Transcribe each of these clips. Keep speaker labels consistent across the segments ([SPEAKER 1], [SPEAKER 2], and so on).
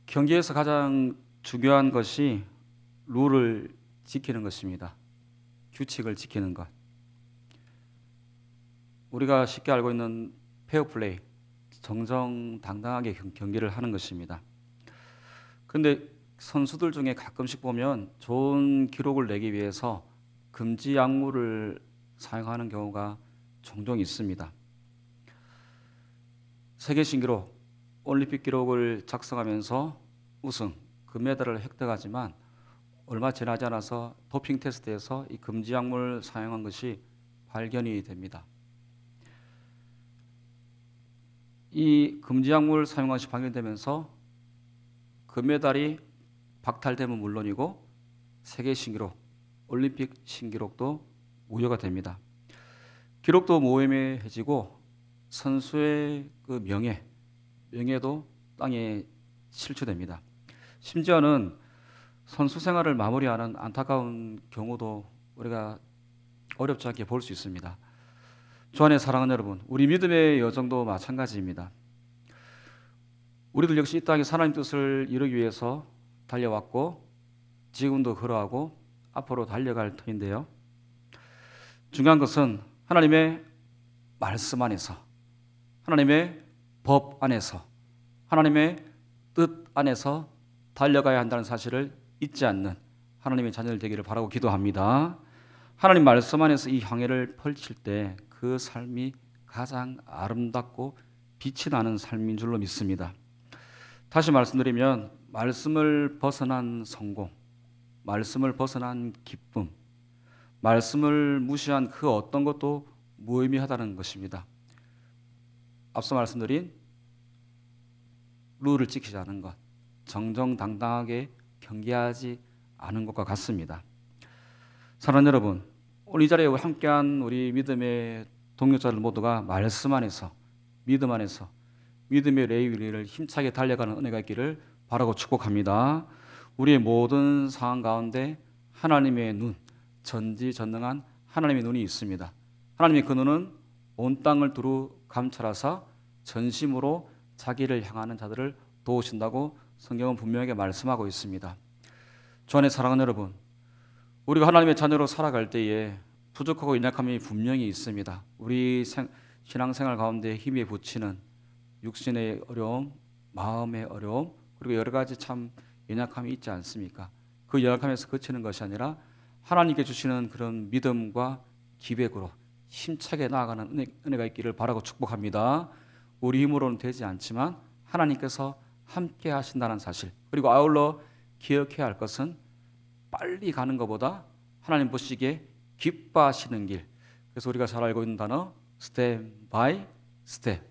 [SPEAKER 1] 경기에서 가장 중요한 것이 룰을 지키는 것입니다. 규칙을 지키는 것. 우리가 쉽게 알고 있는 페어플레이, 정정당당하게 경기를 하는 것입니다. 그런데 선수들 중에 가끔씩 보면 좋은 기록을 내기 위해서 금지 약물을 사용하는 경우가 종종 있습니다. 세계 신기록, 올림픽 기록을 작성하면서 우승, 금메달을 획득하지만 얼마 지나지 않아서 도핑 테스트에서 이 금지 약물 사용한 것이 발견이 됩니다. 이 금지 약물 사용한 것이 발견되면서 금메달이 박탈되면 물론이고 세계 신기록, 올림픽 신기록도 무효가 됩니다. 기록도 모호해지고 선수의 그 명예도 땅에 실추됩니다. 심지어는 선수 생활을 마무리하는 안타까운 경우도 우리가 어렵지 않게 볼 수 있습니다. 주 안에 사랑하는 여러분, 우리 믿음의 여정도 마찬가지입니다. 우리들 역시 이 땅에 하나님 뜻을 이루기 위해서 달려왔고 지금도 걸어가고 앞으로 달려갈 터인데요. 중요한 것은 하나님의 말씀 안에서, 하나님의 법 안에서, 하나님의 뜻 안에서 달려가야 한다는 사실을 잊지 않는 하나님의 자녀들 되기를 바라고 기도합니다. 하나님 말씀 안에서 이 향해를 펼칠 때 그 삶이 가장 아름답고 빛이 나는 삶인 줄로 믿습니다. 다시 말씀드리면 말씀을 벗어난 성공, 말씀을 벗어난 기쁨, 말씀을 무시한 그 어떤 것도 무의미하다는 것입니다. 앞서 말씀드린 룰을 지키지 않은 것, 정정당당하게 경계하지 않은 것과 같습니다. 사랑하는 여러분, 오늘 이 자리에 함께한 우리 믿음의 동역자들 모두가 말씀 안에서, 믿음 안에서 믿음의 레이위를 힘차게 달려가는 은혜가 있기를 바라고 축복합니다. 우리의 모든 상황 가운데 하나님의 눈, 전지전능한 하나님의 눈이 있습니다. 하나님의 그 눈은 온 땅을 두루 감찰하사 전심으로 자기를 향하는 자들을 도우신다고 성경은 분명하게 말씀하고 있습니다. 주 안에 사랑하는 여러분, 우리가 하나님의 자녀로 살아갈 때에 부족하고 연약함이 분명히 있습니다. 우리 신앙생활 가운데 힘에 부치는 육신의 어려움, 마음의 어려움, 그리고 여러 가지 참 연약함이 있지 않습니까? 그 연약함에서 그치는 것이 아니라 하나님께 주시는 그런 믿음과 기백으로 힘차게 나아가는 은혜가 있기를 바라고 축복합니다. 우리 힘으로는 되지 않지만 하나님께서 함께 하신다는 사실, 그리고 아울러 기억해야 할 것은 빨리 가는 것보다 하나님 보시기에 기뻐하시는 길. 그래서 우리가 잘 알고 있는 단어 스텝 바이 스텝,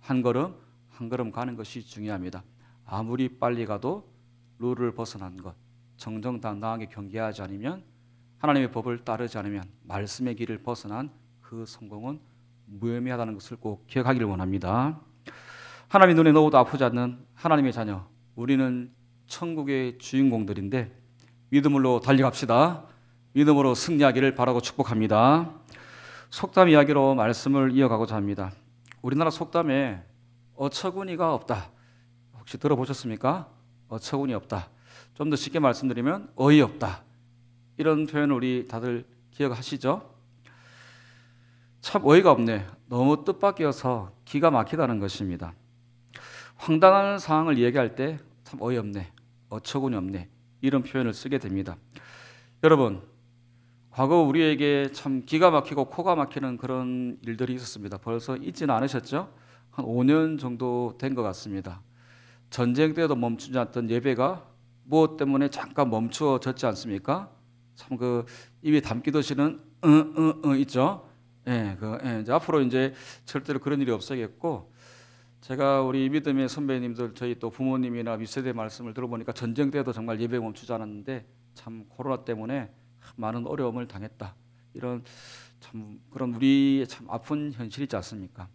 [SPEAKER 1] 한 걸음 한 걸음 가는 것이 중요합니다. 아무리 빨리 가도 룰을 벗어난 것, 정정당당하게 경계하지 않으면, 하나님의 법을 따르지 않으면 말씀의 길을 벗어난 그 성공은 무의미하다는 것을 꼭 기억하기를 원합니다. 하나님의 눈에 넣어도 아프지 않는 하나님의 자녀, 우리는 천국의 주인공들인데 믿음으로 달려갑시다. 믿음으로 승리하기를 바라고 축복합니다. 속담 이야기로 말씀을 이어가고자 합니다. 우리나라 속담에 어처구니가 없다, 혹시 들어보셨습니까? 어처구니 없다. 좀 더 쉽게 말씀드리면 어이없다, 이런 표현을 우리 다들 기억하시죠? 참 어이가 없네, 너무 뜻밖이어서 기가 막히다는 것입니다. 황당한 상황을 이야기할 때 참 어이없네, 어처구니 없네, 이런 표현을 쓰게 됩니다. 여러분, 과거 우리에게 참 기가 막히고 코가 막히는 그런 일들이 있었습니다. 벌써 있지는 않으셨죠? 한 5년 정도 된 것 같습니다. 전쟁 때도 멈추지 않던 예배가 무엇 때문에 잠깐 멈추어졌지 않습니까? 참 그 입에 담기도 싫은 있죠? 이제 앞으로 이제 절대로 그런 일이 없어야겠고, 제가 우리 믿음의 선배님들, 저희 또 부모님이나 윗세대 말씀을 들어보니까 전쟁 때도 정말 예배 멈추지 않았는데 참 코로나 때문에 많은 어려움을 당했다, 이런 참 그런 우리의 참 아픈 현실이 있지 않습니까?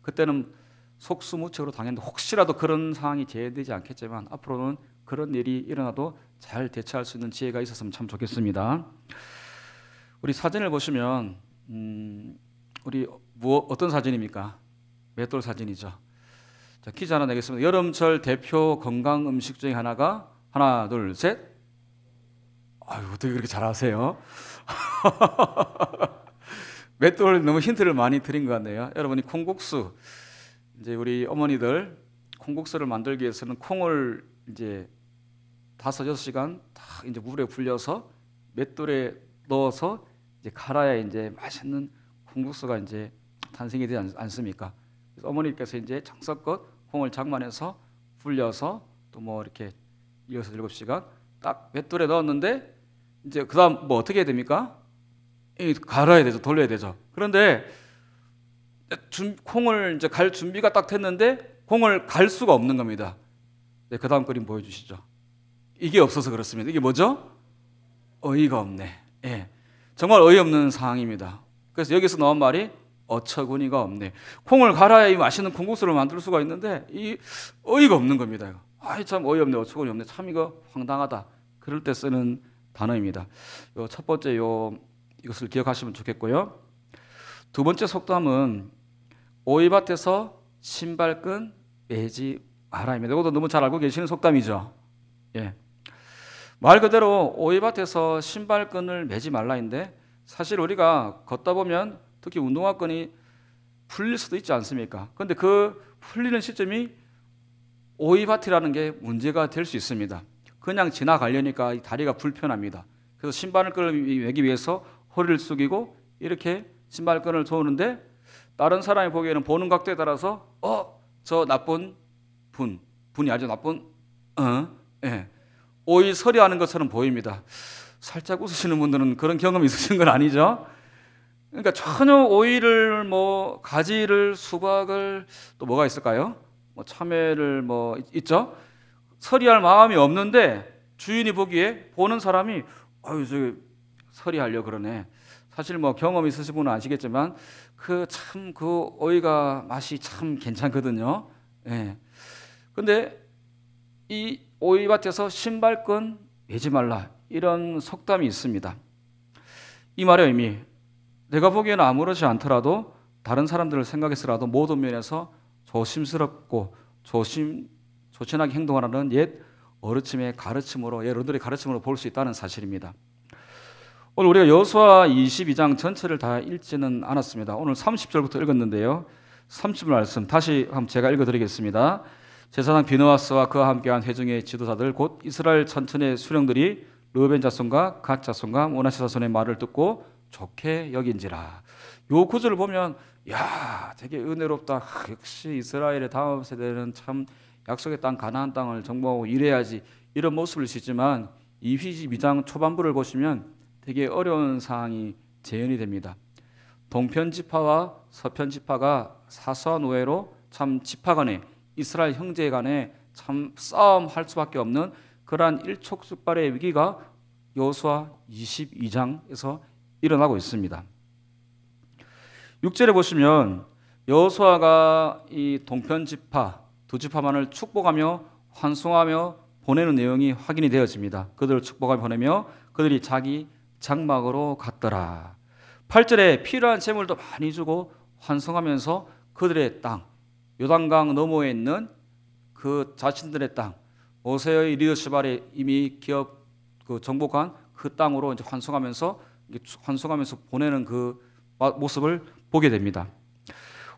[SPEAKER 1] 그때는 속수무책으로 당했는데 혹시라도 그런 상황이 재현되지 않겠지만 앞으로는 그런 일이 일어나도 잘 대처할 수 있는 지혜가 있었으면 참 좋겠습니다. 우리 사진을 보시면 우리 어떤 사진입니까? 맷돌 사진이죠. 자, 퀴즈 하나 내겠습니다. 여름철 대표 건강 음식 중에 하나가 하나, 둘, 셋. 아유, 어떻게 그렇게 잘하세요? 맷돌 너무 힌트를 많이 드린 것 같네요. 여러분이 콩국수, 이제 우리 어머니들 콩국수를 만들기 위해서는 콩을 이제 5-6시간 딱 이제 물에 불려서 맷돌에 넣어서 이제 갈아야 이제 맛있는 콩국수가 이제 탄생이 되지 않습니까? 그래서 어머니께서 이제 정성껏 콩을 장만해서 불려서 또 뭐 이렇게 6-7시간 딱 맷돌에 넣었는데 이제 그다음 뭐 어떻게 해야 됩니까? 갈아야 되죠. 돌려야 되죠. 그런데 콩을 이제 갈 준비가 딱 됐는데 콩을 갈 수가 없는 겁니다. 네, 그다음 그림 보여주시죠. 이게 없어서 그렇습니다. 이게 뭐죠? 어이가 없네. 예, 정말 어이없는 상황입니다. 그래서 여기서 나온 말이 어처구니가 없네. 콩을 갈아야 이 맛있는 콩국수를 만들 수가 있는데 이 어이가 없는 겁니다. 아이 참 어이없네, 어처구니 없네. 참 이거 황당하다. 그럴 때 쓰는 단어입니다. 요 첫 번째 이것을 기억하시면 좋겠고요. 두 번째 속담은 오이밭에서 신발끈 매지 마라입니다. 이것도 너무 잘 알고 계시는 속담이죠. 예. 말 그대로 오이밭에서 신발끈을 매지 말라인데 사실 우리가 걷다 보면 특히 운동화끈이 풀릴 수도 있지 않습니까? 그런데 그 풀리는 시점이 오이밭이라는 게 문제가 될 수 있습니다. 그냥 지나가려니까 이 다리가 불편합니다. 그래서 신발끈을 매기 위해서 허리를 숙이고 이렇게 신발끈을 조는데 다른 사람이 보기에는 보는 각도에 따라서 저 나쁜 분이 아주 나쁜 예, 오이 서리하는 것처럼 보입니다. 살짝 웃으시는 분들은 그런 경험이 있으신 건 아니죠? 그러니까 전혀 오이를 뭐 가지를 수박을 또 뭐가 있을까요? 뭐 참외를 뭐 있죠? 서리할 마음이 없는데 주인이 보기에 보는 사람이 아유 저 서리하려 그러네. 사실 뭐 경험 있으신 분은 아시겠지만 그 오이가 맛이 참 괜찮거든요. 예. 근데 이 오이밭에서 신발끈 매지 말라 이런 속담이 있습니다. 이 말의 의미, 내가 보기에는 아무렇지 않더라도 다른 사람들을 생각해서라도 모든 면에서 조심스럽고 조신하게 행동하라는 옛 어르침의 가르침으로, 옛 어른들의 가르침으로 볼 수 있다는 사실입니다. 오늘 우리가 여호수아 22장 전체를 다 읽지는 않았습니다. 오늘 30절부터 읽었는데요. 30절 말씀 다시 한번 제가 읽어드리겠습니다. 제사장 비느하스와 그와 함께한 회중의 지도자들 곧 이스라엘 천천의 수령들이 르우벤 자손과 갓 자손과 므나세 자손의 말을 듣고 좋게 여긴지라. 요 구절을 보면 야 되게 은혜롭다. 역시 이스라엘의 다음 세대는 참 약속의 땅 가나안 땅을 정복하고 이래야지 이런 모습을 지지만 이 22장 초반부를 보시면 되게 어려운 상황이 재현이 됩니다. 동편 지파와 서편 지파가 사소한 오해로 참 지파 간에 이스라엘 형제 간에 참 싸움할 수밖에 없는 그러한 일촉즉발의 위기가 여호수아 22장에서 일어나고 있습니다. 6절에 보시면 여호수아가 이 동편 지파 두 지파만을 축복하며 환송하며 보내는 내용이 확인이 되어집니다. 그들을 축복하며 보내며 그들이 자기 장막으로 갔더라. 8절에 필요한 재물도 많이 주고 환송하면서 그들의 땅 요단강 너머에 있는 그 자신들의 땅 모세의 리더십 아래 이미 정복한 그 땅으로 이제 환송하면서 보내는 그 모습을 보게 됩니다.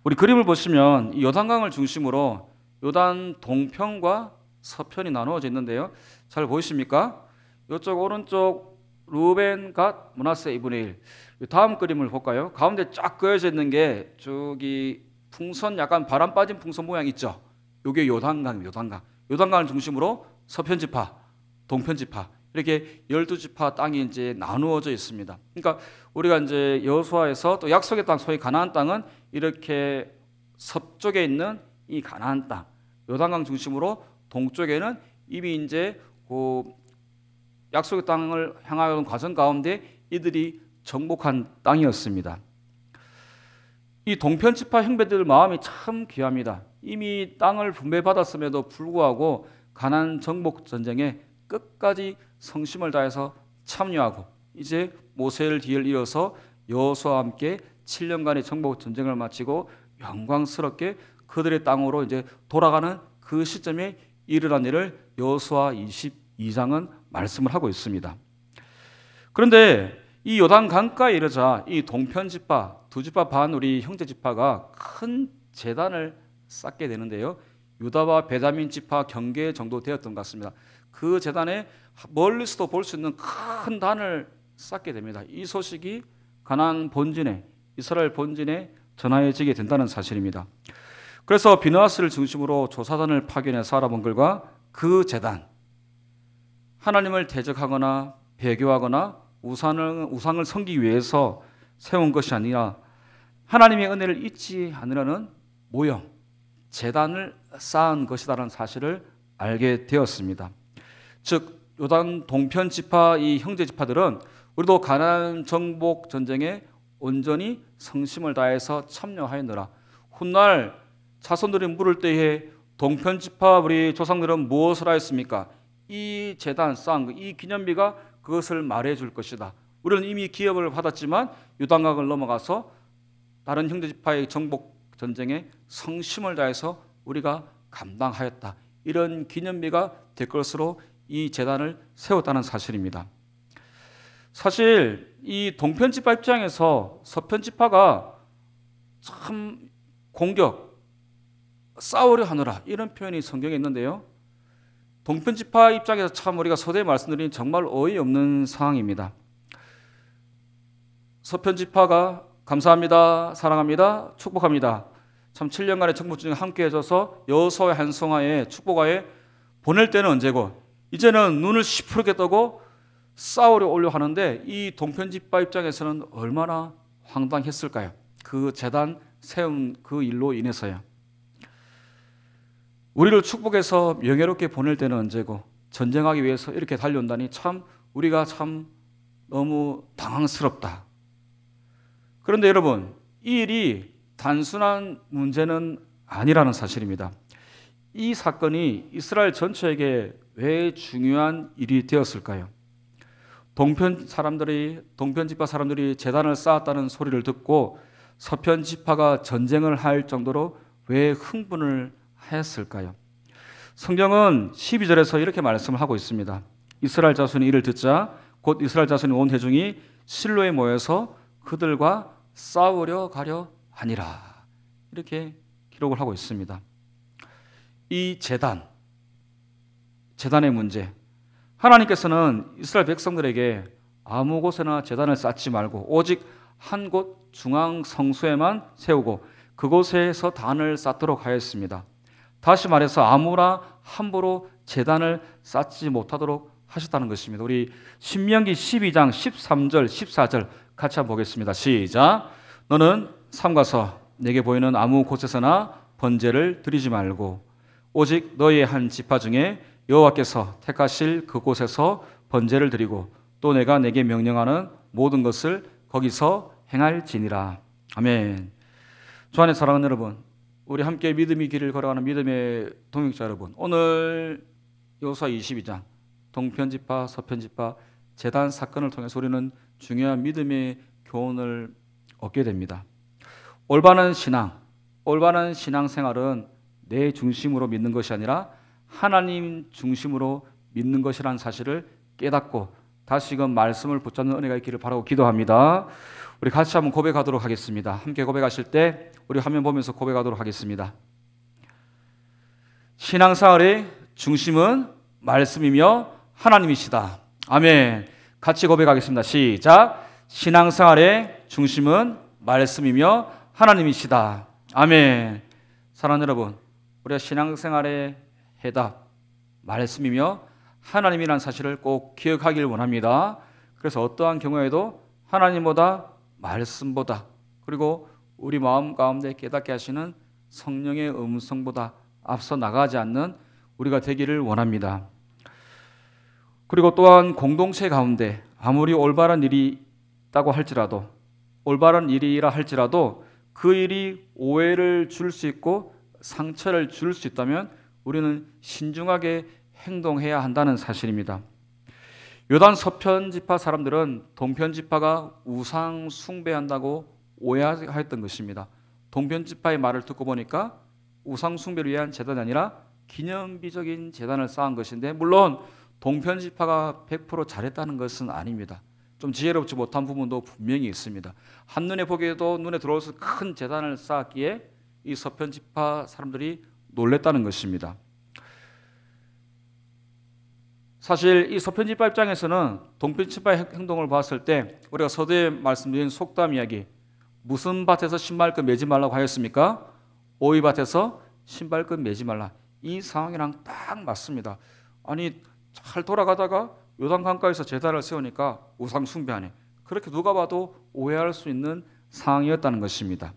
[SPEAKER 1] 우리 그림을 보시면 이 요단강을 중심으로 요단 동편과 서편이 나누어져 있는데요. 잘 보이십니까? 이쪽 오른쪽 르우벤 갓 므나세 2분의 1. 다음 그림을 볼까요? 가운데 쫙 그어져 있는 게 저기 풍선 약간 바람 빠진 풍선 모양 있죠? 이게 요단강입니다. 요단강을 중심으로 서편 지파, 동편 지파 이렇게 12지파 땅이 이제 나누어져 있습니다. 그러니까 우리가 이제 여호수아에서 또 약속의 땅 소위 가나안 땅은 이렇게 서쪽에 있는 이 가나안 땅, 요단강 중심으로 동쪽에는 이미 이제 그 약속의 땅을 향하는 과정 가운데 이들이 정복한 땅이었습니다. 이 동편 지파 형제들 마음이 참 귀합니다. 이미 땅을 분배받았음에도 불구하고 가나안 정복 전쟁에 끝까지 성심을 다해서 참여하고 이제 모세를 뒤를 이어서 여호수아와 함께 7년간의 정복 전쟁을 마치고 영광스럽게 그들의 땅으로 이제 돌아가는 그 시점에 일어난 일을 여호수아 22장은 말씀을 하고 있습니다. 그런데 이 요단 강가에 이르자 이 동편 지파, 두 지파 반 우리 형제 지파가 큰 제단을 쌓게 되는데요. 유다와 베냐민 지파 경계 정도 되었던 것 같습니다. 그 제단에 멀리서도 볼 수 있는 큰 단을 쌓게 됩니다. 이 소식이 가나안 본진에, 이스라엘 본진에 전하여지게 된다는 사실입니다. 그래서 비느하스를 중심으로 조사단을 파견해서 알아본 결과 그 제단, 하나님을 대적하거나 배교하거나 우상을 섬기기 위해서 세운 것이 아니라 하나님의 은혜를 잊지 않으려는 모형, 제단을 쌓은 것이라는 사실을 알게 되었습니다. 즉 요단 동편 지파 이 형제 지파들은 우리도 가나안 정복 전쟁에 온전히 성심을 다해서 참여하였느라 훗날 자손들이 물을 때에 동편 지파 우리 조상들은 무엇을 하였습니까? 이 제단 쌓은 이 기념비가 그것을 말해줄 것이다. 우리는 이미 기업을 받았지만 요단강을 넘어가서 다른 형제 지파의 정복 전쟁에 성심을 다해서 우리가 감당하였다. 이런 기념비가 될 것으로 이 제단을 세웠다는 사실입니다. 사실 이 동편 지파 입장에서 서편 지파가 참 공격, 싸우려 하느라 이런 표현이 성경에 있는데요. 동편 지파 입장에서 참 우리가 서두에 말씀드린 정말 어이없는 상황입니다. 서편 지파가 감사합니다, 사랑합니다, 축복합니다. 참 7년간의 정복 중에 함께 해줘서 여호수아의 한성하에 축복하에 보낼 때는 언제고 이제는 눈을 시퍼렇게 뜨고 싸우려 오려 하는데 이 동편 지파 입장에서는 얼마나 황당했을까요? 그 제단 세운 그 일로 인해서요. 우리를 축복해서 명예롭게 보낼 때는 언제고 전쟁하기 위해서 이렇게 달려온다니 참 우리가 참 너무 당황스럽다. 그런데 여러분, 이 일이 단순한 문제는 아니라는 사실입니다. 이 사건이 이스라엘 전체에게 왜 중요한 일이 되었을까요? 동편 지파 사람들이 제단을 쌓았다는 소리를 듣고 서편 지파가 전쟁을 할 정도로 왜 흥분을 하였을까요? 성경은 12절에서 이렇게 말씀을 하고 있습니다. 이스라엘 자손이 이를 듣자 곧 이스라엘 자손이 온 회중이 실로에 모여서 그들과 싸우려 가려 하니라. 이렇게 기록을 하고 있습니다. 이 제단의 문제, 하나님께서는 이스라엘 백성들에게 아무 곳에나 제단을 쌓지 말고 오직 한 곳 중앙 성소에만 세우고 그곳에서 단을 쌓도록 하였습니다. 다시 말해서 아무나 함부로 제단을 쌓지 못하도록 하셨다는 것입니다. 우리 신명기 12장 13절 14절 같이 한번 보겠습니다. 시작. 너는 삼가서 내게 보이는 아무 곳에서나 번제를 드리지 말고 오직 너희의 한 지파 중에 여호와께서 택하실 그곳에서 번제를 드리고 또 내가 내게 명령하는 모든 것을 거기서 행할지니라. 아멘. 주 안에 사랑하는 여러분, 우리 함께 믿음의 길을 걸어가는 믿음의 동역자 여러분, 오늘 여호수아 22장 동편지파 서편지파 제단 사건을 통해서 우리는 중요한 믿음의 교훈을 얻게 됩니다. 올바른 신앙생활은 내 중심으로 믿는 것이 아니라 하나님 중심으로 믿는 것이라는 사실을 깨닫고 다시금 말씀을 붙잡는 은혜가 있기를 바라고 기도합니다. 우리 같이 한번 고백하도록 하겠습니다. 함께 고백하실 때 우리 화면 보면서 고백하도록 하겠습니다. 신앙생활의 중심은 말씀이며 하나님이시다. 아멘. 같이 고백하겠습니다. 시작. 신앙생활의 중심은 말씀이며 하나님이시다. 아멘. 사랑하는 여러분, 우리가 신앙생활의 해답 말씀이며 하나님이라는 사실을 꼭 기억하길 원합니다. 그래서 어떠한 경우에도 하나님보다 말씀보다 그리고 우리 마음 가운데 깨닫게 하시는 성령의 음성보다 앞서 나가지 않는 우리가 되기를 원합니다. 그리고 또한 공동체 가운데 아무리 올바른 일이 있다고 할지라도 올바른 일이라 할지라도 그 일이 오해를 줄 수 있고 상처를 줄 수 있다면 우리는 신중하게 행동해야 한다는 사실입니다. 요단 서편 지파 사람들은 동편 지파가 우상 숭배한다고 오해하였던 것입니다. 동편 지파의 말을 듣고 보니까 우상 숭배를 위한 제단이 아니라 기념비적인 제단을 쌓은 것인데, 물론 동편지파가 100% 잘했다는 것은 아닙니다. 좀 지혜롭지 못한 부분도 분명히 있습니다. 한눈에 보기에도 눈에 들어와서 큰 제단을 쌓았기에 이 서편지파 사람들이 놀랬다는 것입니다. 사실 이 서편지파 입장에서는 동편지파의 행동을 봤을 때, 우리가 서두에 말씀드린 속담 이야기, 무슨 밭에서 신발끈 매지 말라고 하였습니까? 오이밭에서 신발끈 매지 말라. 이 상황이랑 딱 맞습니다. 아니, 잘 돌아가다가 요단 강가에서 제단을 세우니까 우상 숭배하네. 그렇게 누가 봐도 오해할 수 있는 상황이었다는 것입니다.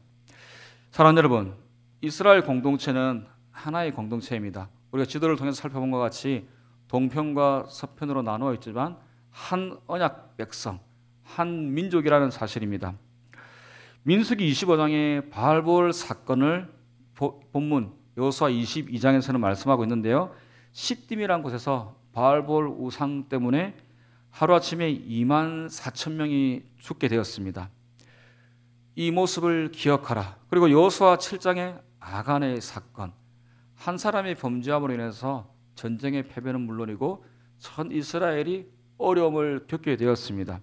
[SPEAKER 1] 사랑하는 여러분, 이스라엘 공동체는 하나의 공동체입니다. 우리가 지도를 통해서 살펴본 것 같이 동편과 서편으로 나누어 있지만 한 언약 백성, 한 민족이라는 사실입니다. 민수기 25장의 바알볼 사건을 본문 여호수아 22장에서는 말씀하고 있는데요, 시딤이라는 곳에서 바알볼 우상 때문에 하루아침에 24,000명이 죽게 되었습니다. 이 모습을 기억하라. 그리고 여호수아 7장의 아간의 사건, 한 사람의 범죄함으로 인해서 전쟁의 패배는 물론이고 전 이스라엘이 어려움을 겪게 되었습니다.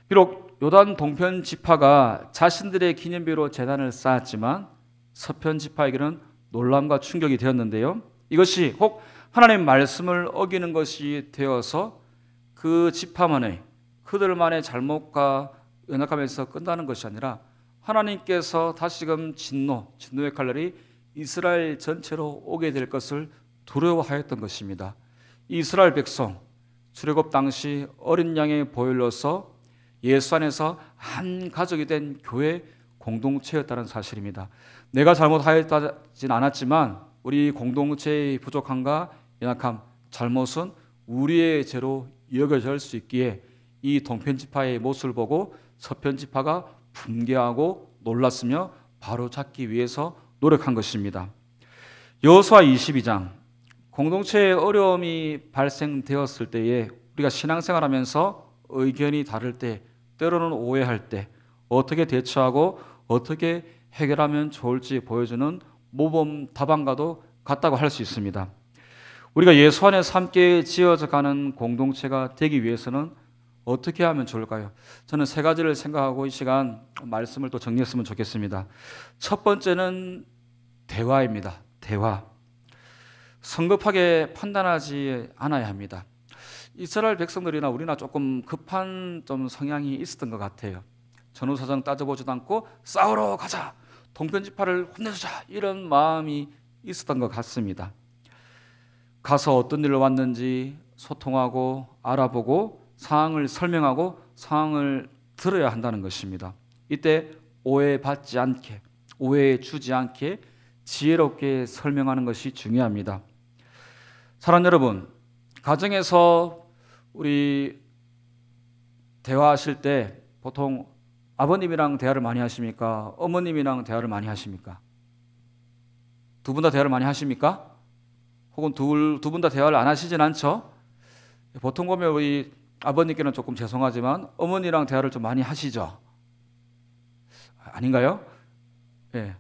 [SPEAKER 1] 비록 요단 동편 지파가 자신들의 기념비로 제단을 쌓았지만 서편 지파에게는 놀람과 충격이 되었는데요, 이것이 혹 하나님의 말씀을 어기는 것이 되어서 그 지파만의, 그들만의 잘못과 연약함에서 끝나는 것이 아니라 하나님께서 다시금 진노의 칼날이 이스라엘 전체로 오게 될 것을 두려워하였던 것입니다. 이스라엘 백성 출애굽 당시 어린 양의 보혈로서 예수 안에서 한 가족이 된 교회 공동체였다는 사실입니다. 내가 잘못하였다진 않았지만 우리 공동체의 부족함과 연약함, 잘못은 우리의 죄로 여겨질 수 있기에 이 동편지파의 모습을 보고 서편지파가 분개하고 놀랐으며 바로잡기 위해서 노력한 것입니다. 여호수아 22장, 공동체에 어려움이 발생되었을 때에 우리가 신앙생활하면서 의견이 다를 때, 때로는 오해할 때 어떻게 대처하고 어떻게 해결하면 좋을지 보여주는 모범 답안과도 같다고 할 수 있습니다. 우리가 예수 안에서 함께 지어져 가는 공동체가 되기 위해서는 어떻게 하면 좋을까요? 저는 세 가지를 생각하고 이 시간 말씀을 또 정리했으면 좋겠습니다. 첫 번째는 대화입니다. 대화. 성급하게 판단하지 않아야 합니다. 이스라엘 백성들이나 우리나 조금 급한 좀 성향이 있었던 것 같아요. 전후사정 따져보지도 않고 싸우러 가자, 동편지파를 혼내주자, 이런 마음이 있었던 것 같습니다. 가서 어떤 일로 왔는지 소통하고 알아보고 상황을 설명하고 상황을 들어야 한다는 것입니다. 이때 오해받지 않게, 오해에 주지 않게 지혜롭게 설명하는 것이 중요합니다. 사랑하는 여러분, 가정에서 우리 대화하실 때 보통 아버님이랑 대화를 많이 하십니까? 어머님이랑 대화를 많이 하십니까? 두 분 다 대화를 많이 하십니까? 혹은 두 분 다 대화를 안 하시진 않죠? 보통 보면 우리 아버님께는 조금 죄송하지만 어머니랑 대화를 좀 많이 하시죠? 아닌가요? 예.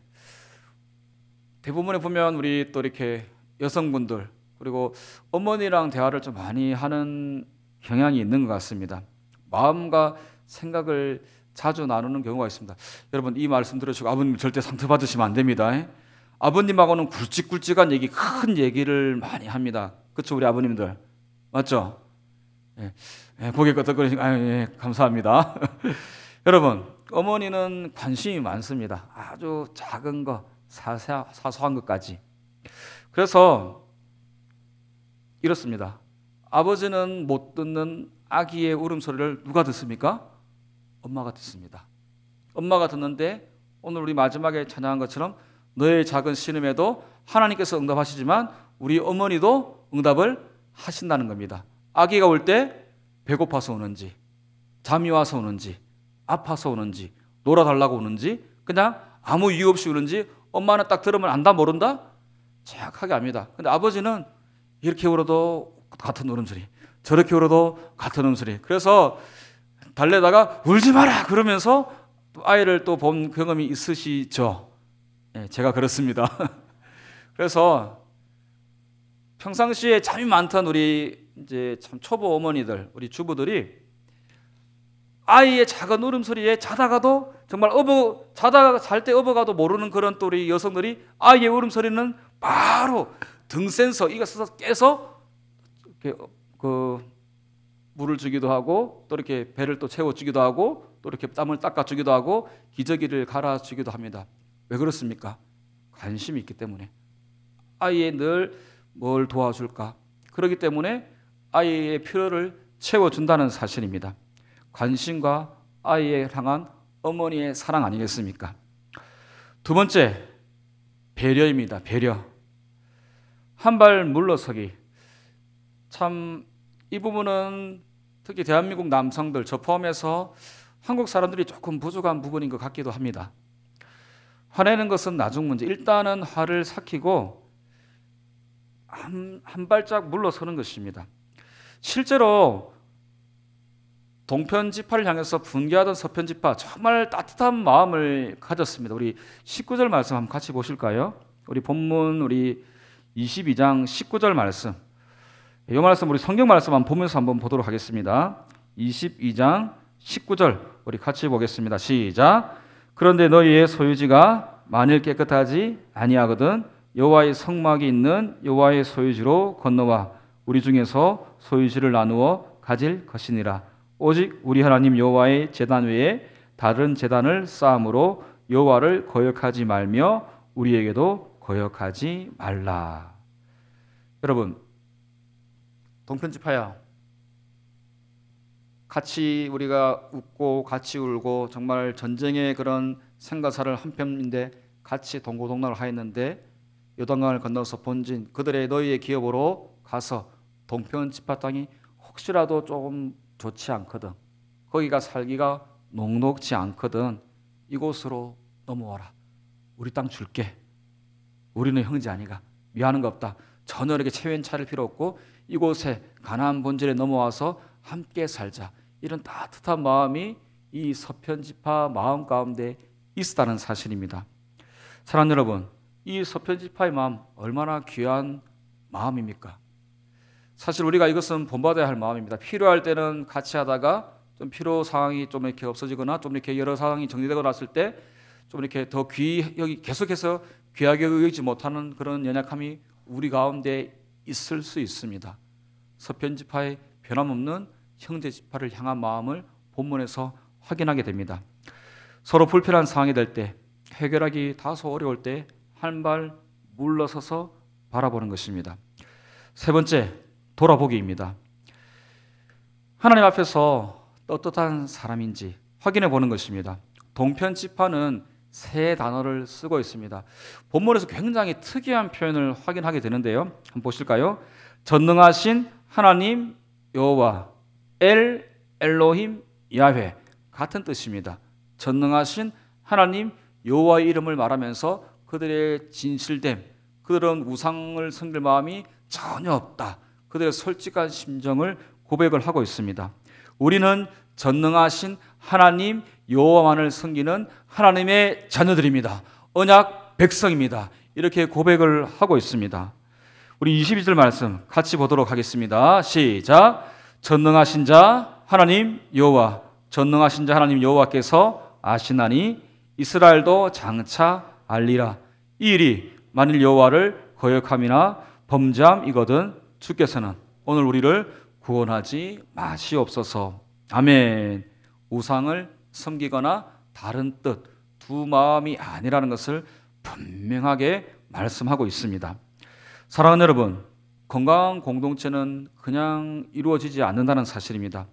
[SPEAKER 1] 대부분에 보면 우리 또 이렇게 여성분들, 그리고 어머니랑 대화를 좀 많이 하는 경향이 있는 것 같습니다. 마음과 생각을 자주 나누는 경우가 있습니다. 여러분, 이 말씀 들으시고 아버님 절대 상처받으시면 안 됩니다. 아버님하고는 굵직굵직한 얘기, 큰 얘기를 많이 합니다. 그렇죠, 우리 아버님들? 맞죠? 예, 고개 끄덕거리시고, 예, 감사합니다. 여러분, 어머니는 관심이 많습니다. 아주 작은 거, 사소한 것까지. 그래서 이렇습니다. 아버지는 못 듣는 아기의 울음소리를 누가 듣습니까? 엄마가 듣습니다. 엄마가 듣는데 오늘 우리 마지막에 찬양한 것처럼 너의 작은 신음에도 하나님께서 응답하시지만 우리 어머니도 응답을 하신다는 겁니다. 아기가 올 때 배고파서 오는지, 잠이 와서 오는지, 아파서 오는지, 놀아달라고 오는지, 그냥 아무 이유 없이 오는지 엄마는 딱 들으면 안다 모른다? 정확하게 압니다. 근데 아버지는 이렇게 울어도 같은 울음소리, 저렇게 울어도 같은 울음소리. 그래서 달래다가 울지 마라 그러면서 아이를 또 본 경험이 있으시죠? 네, 제가 그렇습니다. 그래서 평상시에 잠이 많던 우리 이제 참 초보 어머니들, 우리 주부들이 아이의 작은 울음소리에 자다가도 정말 자다가 잘 때 업어가도 모르는 그런 또 우리 여성들이 아이의 울음소리는 바로 등 센서 이거 써서 깨서 이렇게 물을 주기도 하고 또 이렇게 배를 또 채워주기도 하고 또 이렇게 땀을 닦아주기도 하고 기저귀를 갈아주기도 합니다. 왜 그렇습니까? 관심이 있기 때문에. 아이의 늘 뭘 도와줄까? 그렇기 때문에 아이의 필요를 채워준다는 사실입니다. 관심과 아이에 향한 어머니의 사랑 아니겠습니까? 두 번째, 배려입니다. 배려. 한 발 물러서기. 참 이 부분은 특히 대한민국 남성들, 저 포함해서 한국 사람들이 조금 부족한 부분인 것 같기도 합니다. 화내는 것은 나중 문제. 일단은 화를 삭히고 한 발짝 물러서는 것입니다. 실제로 동편지파를 향해서 분개하던 서편지파 정말 따뜻한 마음을 가졌습니다. 우리 19절 말씀 한번 같이 보실까요? 우리 본문 우리 22장 19절 말씀. 이 말씀 우리 성경 말씀 한번 보면서 한번 보도록 하겠습니다. 22장 19절 우리 같이 보겠습니다. 시작. 그런데 너희의 소유지가 만일 깨끗하지 아니하거든 여호와의 성막이 있는 여호와의 소유지로 건너와 우리 중에서 소유지를 나누어 가질 것이니라. 오직 우리 하나님 여호와의 제단 외에 다른 제단을 쌓음으로 여호와를 거역하지 말며 우리에게도 거역하지 말라. 여러분, 동편지파야, 같이 우리가 웃고 같이 울고 정말 전쟁의 그런 생가사를 한 편인데 같이 동고동락을 하였는데 요단강을 건너서 본진 그들의 너희의 기업으로 가서 동편지파 땅이 혹시라도 조금 좋지 않거든, 거기가 살기가 녹록지 않거든, 이곳으로 넘어와라. 우리 땅 줄게. 우리는 형제 아니가. 미안한 거 없다. 전혀 이렇게 체면 차릴 필요 없고 이곳에 가나안 본질에 넘어와서 함께 살자. 이런 따뜻한 마음이 이 서편지파 마음 가운데 있었다는 사실입니다. 사랑하는 여러분, 이 서편지파의 마음 얼마나 귀한 마음입니까? 사실 우리가 이것은 본받아야 할 마음입니다. 필요할 때는 같이 하다가 좀 필요 상황이 좀 이렇게 없어지거나 좀 이렇게 여러 상황이 정리되고 났을 때 좀 이렇게 더 계속해서 귀하게 여기지 못하는 그런 연약함이 우리 가운데 있을 수 있습니다. 서편지파의 변함없는 형제지파를 향한 마음을 본문에서 확인하게 됩니다. 서로 불편한 상황이 될 때, 해결하기 다소 어려울 때 한 발 물러서서 바라보는 것입니다. 세 번째, 돌아보기입니다. 하나님 앞에서 떳떳한 사람인지 확인해 보는 것입니다. 동편지파는 세 단어를 쓰고 있습니다. 본문에서 굉장히 특이한 표현을 확인하게 되는데요. 한번 보실까요? 전능하신 하나님 여호와, 엘로힘 야훼, 같은 뜻입니다. 전능하신 하나님 여호와의 이름을 말하면서 그들의 진실됨, 그들은 우상을 섬길 마음이 전혀 없다, 그들의 솔직한 심정을 고백을 하고 있습니다. 우리는 전능하신 하나님 여호와만을 섬기는 하나님의 자녀들입니다. 언약 백성입니다. 이렇게 고백을 하고 있습니다. 우리 22절 말씀 같이 보도록 하겠습니다. 시작. 전능하신 자 하나님 여호와, 전능하신 자 하나님 여호와께서 아시나니 이스라엘도 장차 알리라. 이 일이 만일 여호와를 거역함이나 범죄함이거든 주께서는 오늘 우리를 구원하지 마시옵소서. 아멘. 우상을 섬기거나 다른 뜻, 두 마음이 아니라는 것을 분명하게 말씀하고 있습니다. 사랑하는 여러분, 건강한 공동체는 그냥 이루어지지 않는다는 사실입니다.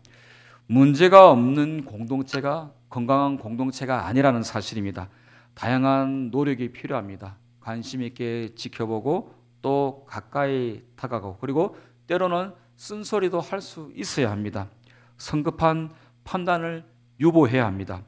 [SPEAKER 1] 문제가 없는 공동체가 건강한 공동체가 아니라는 사실입니다. 다양한 노력이 필요합니다. 관심 있게 지켜보고 또 가까이 다가가고, 그리고 때로는 쓴소리도 할 수 있어야 합니다. 성급한 판단을 유보해야 합니다.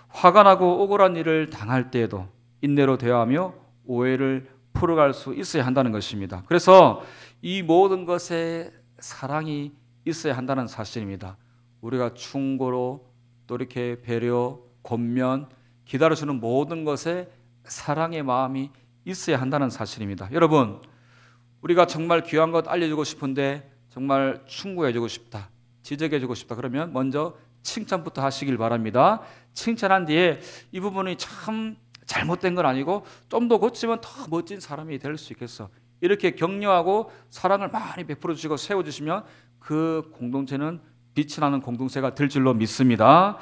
[SPEAKER 1] 화가 나고 억울한 일을 당할 때에도 인내로 대화하며 오해를 풀어갈 수 있어야 한다는 것입니다. 그래서 이 모든 것에 사랑이 있어야 한다는 사실입니다. 우리가 충고로 또 이렇게 배려, 권면, 기다려주는 모든 것에 사랑의 마음이 있어야 한다는 사실입니다. 여러분, 우리가 정말 귀한 것 알려주고 싶은데 정말 충고해주고 싶다, 지적해주고 싶다 그러면 먼저 칭찬부터 하시길 바랍니다. 칭찬한 뒤에 이 부분이 참 잘못된 건 아니고 좀 더 고치면 더 멋진 사람이 될 수 있겠어, 이렇게 격려하고 사랑을 많이 베풀어 주시고 세워주시면 그 공동체는 빛이 나는 공동체가 될 줄로 믿습니다.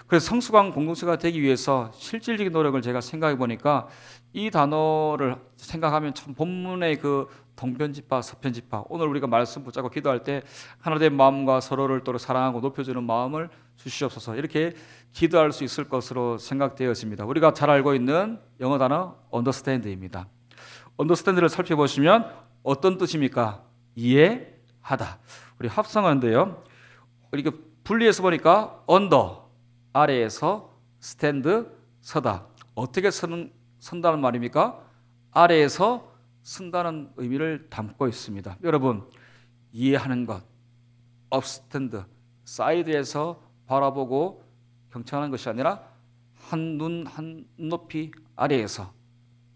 [SPEAKER 1] 그래서 성숙한 공동체가 되기 위해서 실질적인 노력을 제가 생각해 보니까 이 단어를 생각하면 참 본문의 그 동편집파 서편집파, 오늘 우리가 말씀 붙잡고 기도할 때 하나된 마음과 서로를 또 사랑하고 높여주는 마음을 주시옵소서, 이렇게 기도할 수 있을 것으로 생각되었습니다. 우리가 잘 알고 있는 영어 단어 understand입니다. understand를 살펴보시면 어떤 뜻입니까? 이해하다. 우리 합성어인데요, 이렇게 분리해서 보니까 under, 아래에서 stand, 서다. 어떻게 선다는 말입니까? 아래에서 쓴다는 의미를 담고 있습니다. 여러분, 이해하는 것, upstand, side에서 바라보고 경청하는 것이 아니라 한 눈 한 높이 아래에서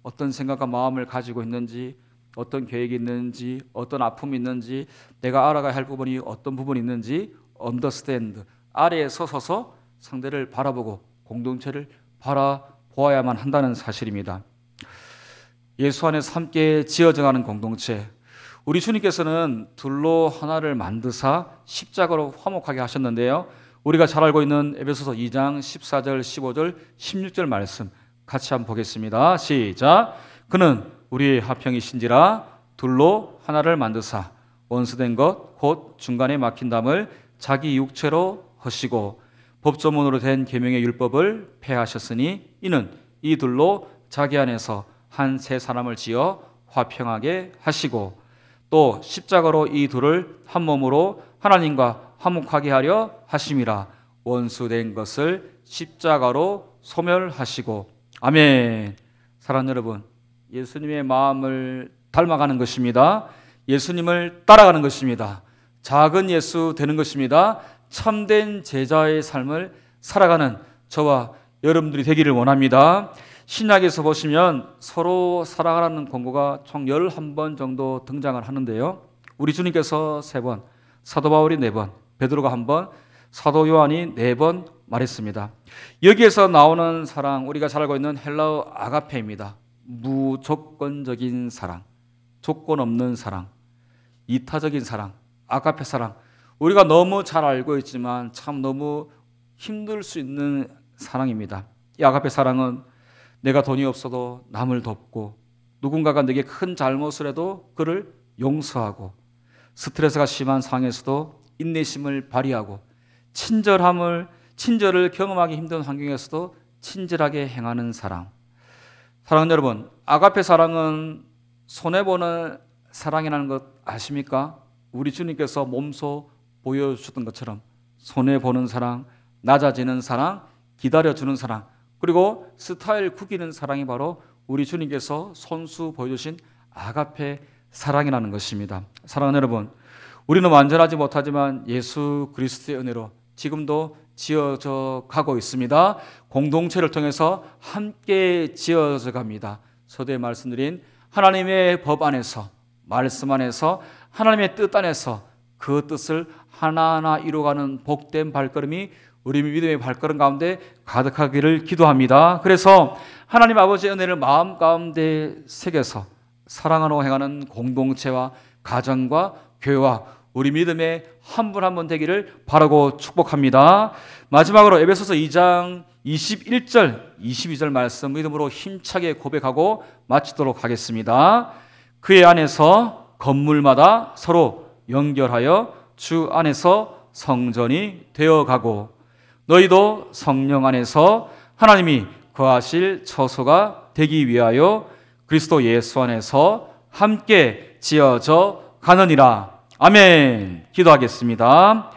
[SPEAKER 1] 어떤 생각과 마음을 가지고 있는지, 어떤 계획이 있는지, 어떤 아픔이 있는지, 내가 알아가야 할 부분이 어떤 부분이 있는지 understand, 아래에서 서서 상대를 바라보고 공동체를 바라보아야만 한다는 사실입니다. 예수 안에서 함께 지어져가는 공동체, 우리 주님께서는 둘로 하나를 만드사 십자가로 화목하게 하셨는데요, 우리가 잘 알고 있는 에베소서 2장 14절 15절 16절 말씀 같이 한번 보겠습니다. 시작. 그는 우리의 화평이신지라 둘로 하나를 만드사 원수된 것 곧 중간에 막힌 담을 자기 육체로 허시고 법조문으로 된 계명의 율법을 폐하셨으니 이는 이 둘로 자기 안에서 한 새 사람을 지어 화평하게 하시고 또 십자가로 이 둘을 한 몸으로 하나님과 화목하게 하려 하심이라. 원수된 것을 십자가로 소멸하시고. 아멘. 사랑하는 여러분, 예수님의 마음을 닮아가는 것입니다. 예수님을 따라가는 것입니다. 작은 예수 되는 것입니다. 참된 제자의 삶을 살아가는 저와 여러분들이 되기를 원합니다. 신약에서 보시면 서로 사랑하라는 권고가 총 11번 정도 등장을 하는데요, 우리 주님께서 3번, 사도 바울이 4번, 베드로가 1번, 사도 요한이 4번 말했습니다. 여기에서 나오는 사랑, 우리가 잘 알고 있는 헬라어 아가페입니다. 무조건적인 사랑, 조건 없는 사랑, 이타적인 사랑, 아가페 사랑. 우리가 너무 잘 알고 있지만 참 너무 힘들 수 있는 사랑입니다. 이 아가페 사랑은 내가 돈이 없어도 남을 돕고, 누군가가 내게 큰 잘못을 해도 그를 용서하고, 스트레스가 심한 상황에서도 인내심을 발휘하고, 친절을 경험하기 힘든 환경에서도 친절하게 행하는 사랑. 사랑하는 여러분, 아가페 사랑은 손해보는 사랑이라는 것 아십니까? 우리 주님께서 몸소 보여주셨던 것처럼 손해보는 사랑, 낮아지는 사랑, 기다려주는 사랑, 그리고 스타일 구기는 사랑이 바로 우리 주님께서 손수 보여주신 아가페 사랑이라는 것입니다. 사랑하는 여러분, 우리는 완전하지 못하지만 예수 그리스도의 은혜로 지금도 지어져 가고 있습니다. 공동체를 통해서 함께 지어져 갑니다. 서두에 말씀드린 하나님의 법 안에서, 말씀 안에서, 하나님의 뜻 안에서 그 뜻을 하나하나 이루어가는 복된 발걸음이 우리 믿음의 발걸음 가운데 가득하기를 기도합니다. 그래서 하나님 아버지의 은혜를 마음 가운데 새겨서 사랑으로 행하는 공동체와 가정과 교회와 우리 믿음의 한 분 한 분 되기를 바라고 축복합니다. 마지막으로 에베소서 2장 21절 22절 말씀 믿음으로 힘차게 고백하고 마치도록 하겠습니다. 그의 안에서 건물마다 서로 연결하여 주 안에서 성전이 되어가고 너희도 성령 안에서 하나님이 거하실 처소가 되기 위하여 그리스도 예수 안에서 함께 지어져 가느니라. 아멘. 기도하겠습니다.